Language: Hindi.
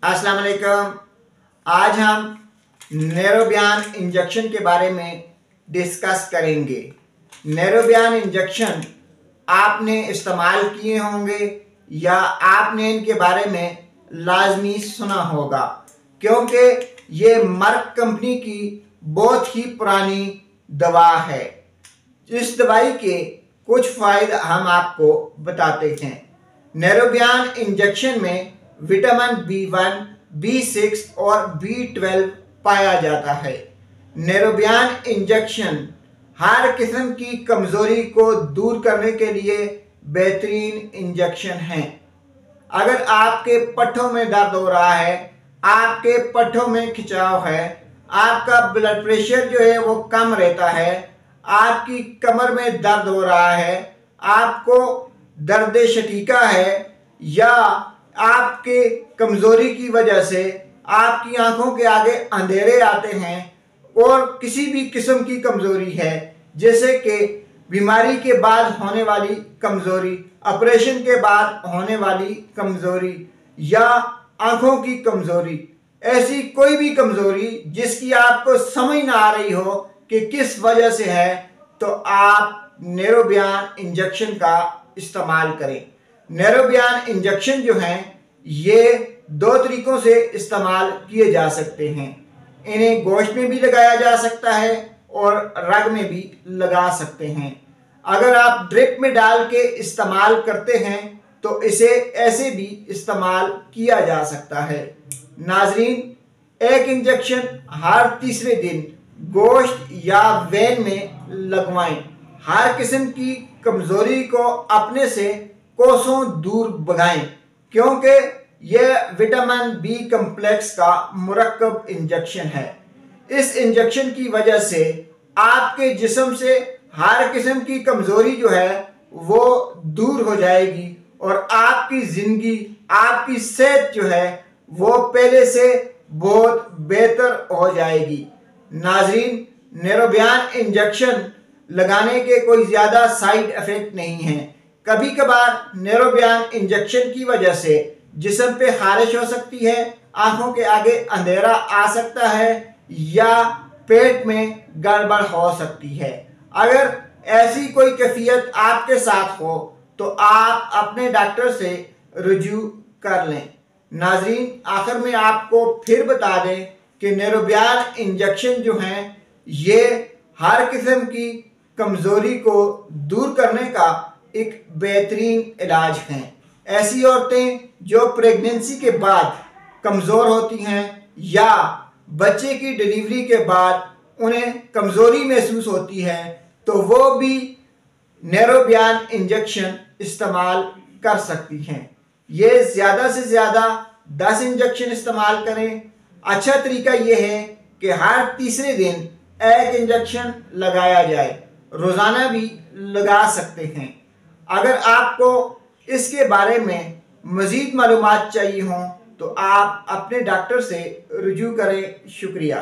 अस्सलाम वालेकुम। आज हम नेरोबियान इंजेक्शन के बारे में डिस्कस करेंगे। नेरोबियान इंजेक्शन आपने इस्तेमाल किए होंगे या आपने इनके बारे में लाजमी सुना होगा, क्योंकि ये मर्क कंपनी की बहुत ही पुरानी दवा है। इस दवाई के कुछ फ़ायदे हम आपको बताते हैं। नेरोबियान इंजेक्शन में विटामिन B1, B6 और B12 पाया जाता है। नेरोबियान इंजेक्शन हर किस्म की कमज़ोरी को दूर करने के लिए बेहतरीन इंजेक्शन है। अगर आपके पट्ठों में दर्द हो रहा है, आपके पट्ठों में खिंचाव है, आपका ब्लड प्रेशर जो है वो कम रहता है, आपकी कमर में दर्द हो रहा है, आपको दर्द शटीका है, या आपके कमज़ोरी की वजह से आपकी आंखों के आगे अंधेरे आते हैं, और किसी भी किस्म की कमज़ोरी है, जैसे कि बीमारी के बाद होने वाली कमज़ोरी, ऑपरेशन के बाद होने वाली कमज़ोरी, या आंखों की कमज़ोरी, ऐसी कोई भी कमज़ोरी जिसकी आपको समझ ना आ रही हो कि किस वजह से है, तो आप नेरोबियान इंजेक्शन का इस्तेमाल करें। नेरोबियान इंजेक्शन जो हैं ये दो तरीक़ों से इस्तेमाल किए जा सकते हैं। इन्हें गोश्त में भी लगाया जा सकता है और रग में भी लगा सकते हैं। अगर आप ड्रिप में डाल के इस्तेमाल करते हैं तो इसे ऐसे भी इस्तेमाल किया जा सकता है। नाजरीन, एक इंजेक्शन हर तीसरे दिन गोश्त या वेन में लगवाएं। हर किस्म की कमज़ोरी को अपने से कोसों दूर भगाएं, क्योंकि यह विटामिन बी कम्प्लेक्स का मुरक्कब इंजेक्शन है। इस इंजेक्शन की वजह से आपके जिस्म से हर किस्म की कमज़ोरी जो है वो दूर हो जाएगी और आपकी ज़िंदगी, आपकी सेहत जो है वो पहले से बहुत बेहतर हो जाएगी। नाज़रीन, नेरोबियान इंजेक्शन लगाने के कोई ज़्यादा साइड इफ़ेक्ट नहीं हैं। कभी कभार नेरोबियान इंजेक्शन की वजह से जिस्म पे खारिश हो सकती है, आंखों के आगे अंधेरा आ सकता है, या पेट में गड़बड़ हो सकती है। अगर ऐसी कोई कैफियत आपके साथ हो तो आप अपने डॉक्टर से रुजू कर लें। नाज़रीन, आखिर में आपको फिर बता दें कि नेरोबियान इंजेक्शन जो हैं ये हर किस्म की कमज़ोरी को दूर करने का एक बेहतरीन इलाज है। ऐसी औरतें जो प्रेगनेंसी के बाद कमज़ोर होती हैं या बच्चे की डिलीवरी के बाद उन्हें कमज़ोरी महसूस होती है, तो वो भी नेरोबियान इंजेक्शन इस्तेमाल कर सकती हैं। ये ज़्यादा से ज़्यादा 10 इंजेक्शन इस्तेमाल करें। अच्छा तरीका ये है कि हर तीसरे दिन एक इंजेक्शन लगाया जाए, रोज़ाना भी लगा सकते हैं। अगर आपको इसके बारे में मज़ीद मालूमात चाहिए हों तो आप अपने डॉक्टर से रुजू करें। शुक्रिया।